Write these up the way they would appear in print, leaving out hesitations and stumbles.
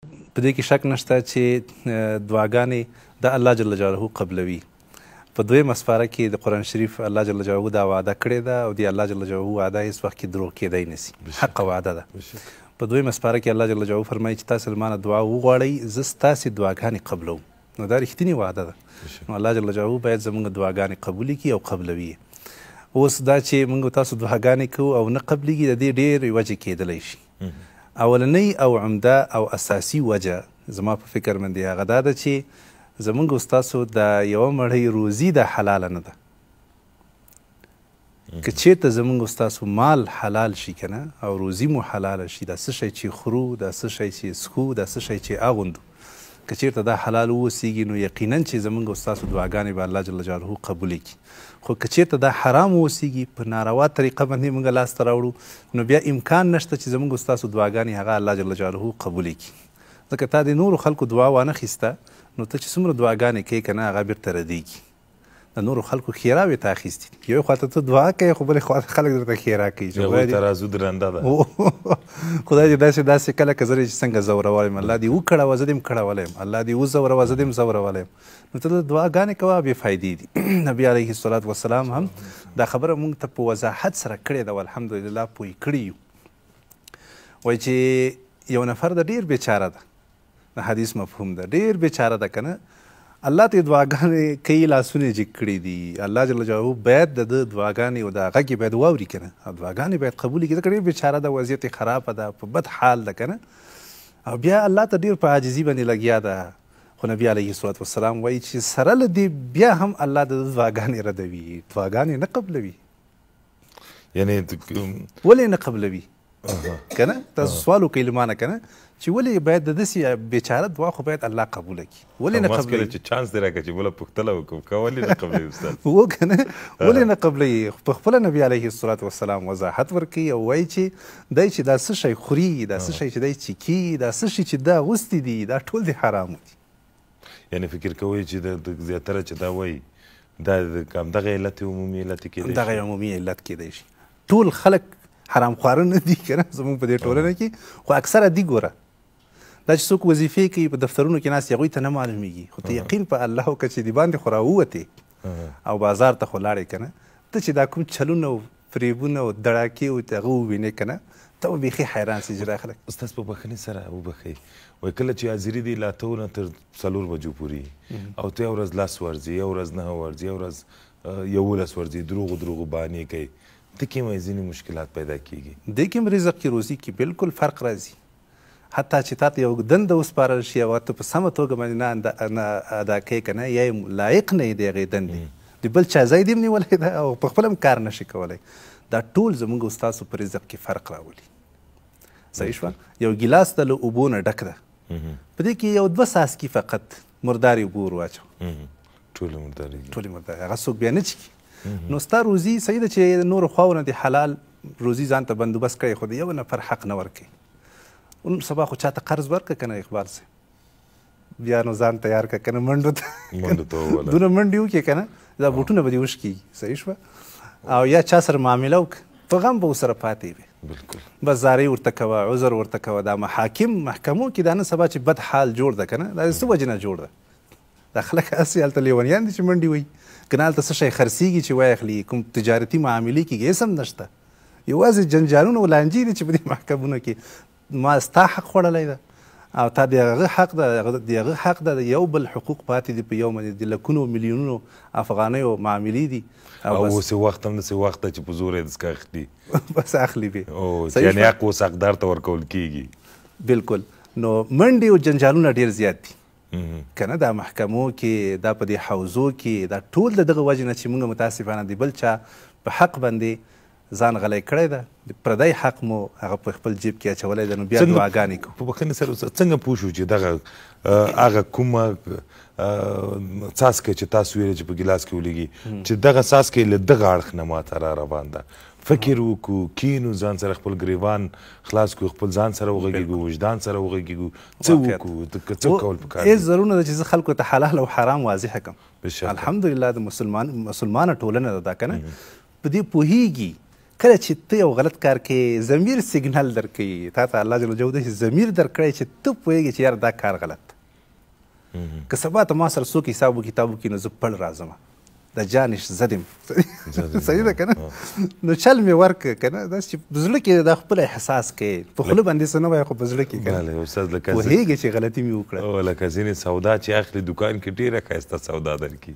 په دې کې شک نشته چې دعاګانې د الله جل جلاله قبلوي. په دویمه سپاره کې د قرآن شریف الله جل جلاله دا وعده کړې ده او د الله جل جلاله وعده هېڅ وخت کې دروغ کېدی نسي، حق وعده ده. په دویمه سپاره کې الله جل جلاله فرمایي چې تاسو له مانه دعا وغواړئ زه ستاسې دعاګانې قبلوم. نو دا رښتینې وعده ده. نو الله جل جلاله باید زموږ دعاګانې قبولې کړي او قبلوي. اوس دا چې موږ تاسو دعاګانې کوو او نه قبلېږي د دې ډېرې وجې کېدلی شي. اولنۍ او عمده او اساسي وجه زما په فکر باندې هغه دا ده چې زموږ ستاسو د یوه مړۍ روزي د حلاله نه ده. که چېرته زموږ ستاسو مال حلال شي که نه او روزي مو حلاله شي، دا څه شی چې خورو، دا څه شی چې څښو، دا څه شی چې اغوندو، که چېرته دا حلال واوسېږي نو یقینا چې زموږ ستاسو دعاګانې به الله جل جلاله قبولې کړي. خو که چېرته دا حرام واوسېږي، په ناروا طریقه باندې موږ لاسته راوړو، نو بیا امکان نشته چې زموږ ستاسو دعاګانې هغه الله جل جلاله قبولې کړي. ځکه تا د نورو خلکو دعا وانخیسته نو ته چې څومره دعاګانې کوې که نه هغه بیرته ردېږي. د نورو خلکو ښېراوې ته اخیستي، یوې خواته ته دعا کوې خو بلې خواته خلک درته ښېرا کوي. هغوی ترازو درنده ده. خدای دې داسې کله که زه چې څنګه زورولی یم، الله دې وکړوه زه دې م کړولی یم، الله دې وزوروه زه دې م زورولی یم. نو ته دعاګانې کوه بې فایدې دي. نبي علیه الصلاة والسلام هم دا خبره موږ ته په وضاحت سره کړې ده او الحمدلله پوه کړي یو. وایي چې یو نفر د ډېر بیچاره ده، د حدیث مفهوم ده، ډېر بیچاره ده که نه، الله ته یې دعاګانې کوي، لاسونه یې جګ کړي دي. الله جل جلاله باید د ده دعاګانې او د غږ یې باید واوري که نه، او دعاګانې باید قبولې کړي. ځکه ډېر بیچاره ده، وضعیت یې خرابه ده، په بد حال ده که نه، او بیا الله ته ډېر په عاجزي باندې لګیا ده. خو نبي علیه الصلاة والسلام وایي چې سره له دې بیا هم الله د ده دعاګانې ردوي، دعاګانې نه قبلوي. یعنې ولې نه قبلوي که نه؟ تاسو سوال وکړئ له مانه که نه چې ولې باید د داسې بیچاره دعا خو باید الله قبوله کړي، ولې نه قبلوي؟ چې چانس دې راکړه چې بله پوښتنه وکړو که ولې نه قبلوي استاد؟ و که نه ولې نه قبلوي؟ په خپله نبي علیه الصلاة والسلام وضاحت ورکوي او وایي چې دی چې دا څه شی خوري، دا څه شی چې دی څکي، دا څه شی چې دا اغوستي دي، دا ټول د حرامو دي. یعنې فکر کوئ چې د زیاتره چې دا وایي دا همدغه علت عمومي علت کېدی شي؟ دغه عمومي علت کېدی شي. ټول خلک حرام خواره نه دي که نه زموږ په دې ټولنه کې، خو اکثره دي. ګوره دا چې څوک وظیفې کوي په دفترونو کې ناست هغوی ته نه معلومیږي، خو ته یقین په الله وکړه چې د باندې خو راووتې او بازار ته خو لاړې که نه، ته چې دا کوم چلونه او فریبونه او دړاکې او هغه ووینې که نه، ته به بیخي حیران سي چې دا خلک. استاد په بښنې سره وبښئ، وایي کله چې حاضري دی له 8 نه تر 4 بجو پورې او ته یو ورځ 10 ورځې، یو ورځ 9 ورځې، یو ورځ 11 ورځې دروغو بهانې کوي، ته کې هم ځینې مشکلات پیدا کېږي. دې کې هم رزق کې روزي کې بالکل فرق راځي. حتی چې تا ته یو دنده وسپارل شي او ته په سمه توګه باندې نه ادا کوې که نه، یا یې لایق نه یې د هغې دندې، د بل چا ځای دې هم نیولی ده او په خپله هم کار نشي کولی. دا ټول زموږ ستاسو په رزق کې فرق راولي. صحیح شوه؟ یو ګیلاس ته له اوبو نه ډک ده، په دې کې یو 2 څاڅکي فقط مردارې اوبه ور واچوه، ټولې مردارې، ټولې مردارې، هغه څوک بیا نه څښي. نو ستا روزي صحیح ده چې نورو خواو نه د حلال روزي ځان ته بندوبست کړی، خو د یو نفر حق نه ورکوي. نن سبا خو چاته قرض ورکړه که نه اقبال صاحب، بیا نو ځان تیار کړه که نه منډو ته دونه منډې وکړې که نه، دا بوټونه به دې وشکېږي. صحیح شوه؟ او یا چا سره معامله وکړه په غم به ورسره پاتې وي. بالکل بس زارۍ ورته کوه، عذر ورته کوه. دا محکمو کې دا نن سبا چې بد حال جوړ ده که نه، دا د څه وجې نه جوړ ده؟ دا خلک هسې هلته لیونیان دي چې منډې وایي که نه، هلته څه شی خرڅېږي چې وایخلي، کوم تجارتي معاملې کېږي هېڅ هم نشته، یوازې جنجالونه او لانجې دي چې په دې محکمونو کې. ما ستا حق خوړلی ده او تا د هغه حق ده، د هغه حق ده، د یو بل حقوق پاتې دي په یو باندې، د لکونو میلیونونو افغانیو معاملې دي. او اوس وخت هم داسې وخت ده چې په زور یې دسکه اخلي، بس اخلي بې. یعنې حق اوس حقدار ته ورکول کېږي. بالکل. نو منډې او جنجالونه ډېر زیات دي که نه، دا محکمو کې، دا په دې حوزو کې، دا ټول د دغه وجې نه چې موږ متاسفانه د بل چا په حق باندې ځان غلی کړی ده، د پردی حق مو هغه په خپل جیب کې اچولی ده. نو بیا دعاګانې کوو. په بښنې سره څنګه پوه شو چې دغه هغه کومه څاڅکی چې تاسو ویلې چې په ګیلاس کې ولګي، چې دغه څاڅکی له دغه اړخ نه ماته را روان ده؟ فکر وکړو، کینو، ځان سره خپل ګریوان خلاص کړو، خپل ځان سره وغږېږو، وجدان سره وغږېږو، څه وکړو، څه کول پکار دي؟ هېڅ ضرور نه ده چې زه خلکو ته حلال او حرام واضحه کړم. الحمدلله د مسلمانه ټولنه ده دا که نه، په دې پوهېږي کله چې ته یو غلط کار کوې ضمیر سیګنل درکوي تا ته الله جل جلاله داسې ضمیر درکړی چې ته پوهېږې چې یار دا کار غلط که سبا ته ما سره څوک حساب وکتاب وکړي نو زه پړ راځم د جانش زدم صحیح ده که نه نو چل مې ورکړه که نه داسې چې په زړه کې دا خپل احساس کوې په خوله باندې څه نه وایې خو په زړه کې که استاد لکه پوهېږې چې غلطي مې وکړه لکه ځینې سودا چې اخلي دکان کې ډېره ښایسته سودا درکړي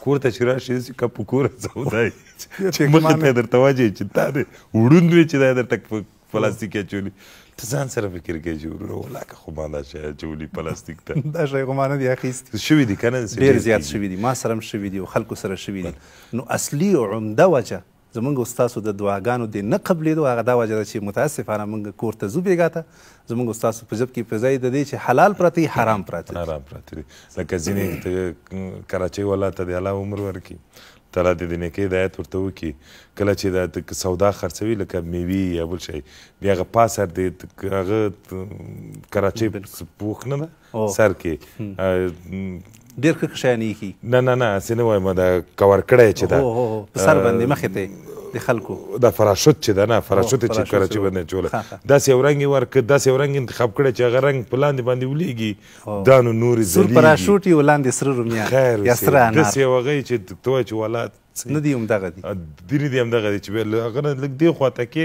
کور ته چې راشي داسې که په کوره سودا یې مخې ته درته واچوي چې تا دې وړوند وي چې دا یې در ټک په پلاستیک کې اچولي ته ځان سره فکر کوي چې ورونه ولاکه خو ما دا شی اچولي پلاستیک ته دا شی خو ما نه دي اخیستي شوي دي که نه ډېر زیات شوي دي ما سره هم شوي دي او خلکو سره شوي دي نو اصلي عمده وجه زمونږ ستاسو د دعاګانو د نه قبلېدو هغه دا وجه ده چې متاسفانه موږ کور ته ځو بېګا ته زمونږ ستاسو په ژب کې په ځای د دې چې حلال پراته دي حرام پراته دي لکه ځینې کراچۍ والا ته د الله عمر ورکړي تعالی دې د نیکۍ هدایت ورته وکړي کله چې دا سودا خرڅوي لکه میوې یا بل شی بیا هغه پاسر دی هغه کراچۍ پوخ نه ده سر کې ډېر ښه شیان ایښي نه نه نه هسې نه وایم دا کور کړی چې دا په سر باندې مخې ته د خلکو دا فراشوت چې ده نه فراشوت چې کراچۍ باندې اچوله داسې یو رنګ یې ورکړ داسې یو رنګ انتخاب کړی چې هغه رنګ په لاندې باندې ولېږي دا نو نورې سور فراشوت یې ولاندې سره رومیان یا سره انار داسې یو هغه چې ته وایې چې والا نه دي همدغه دي دیني دي همدغه دي چې بیا هغه نه لږ دې خواته کې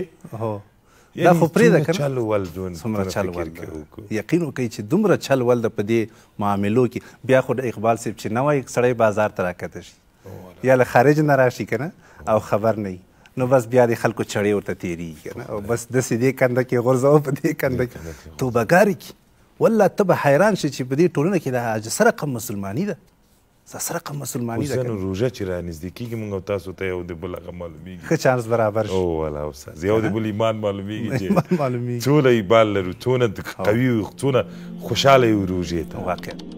دا خو پرېږده که چل ول څومره چل ول ده یقین وکړئ چې دومره چل ول ده په دې معاملو کې بیا خو د اقبال صاحب چې نه وایي سړی بازار ته راکته شي یا له خارج نه راشي که نه او خبر نه وي نو بس بیا د خلکو چړې ورته تېرېږي که نه او بس داسې دې کنده کې غورځوه په دې کنده کې توبهګارې کړي والله ته به حیران شې چې په دې ټولنه کې دا اجسه رقم مسلماني ده سره رقم مسلماني ده اوس روژه چې رانږدې کېږي مونږ او تاسو ته یو د بل هغه معلومېږي ښه چانس برابر شي او والا استاد یو د بل ایمان معلومېږي چې څونه ایمان لرو څونه قوي څونه خوشحاله یو روژې ته واقعا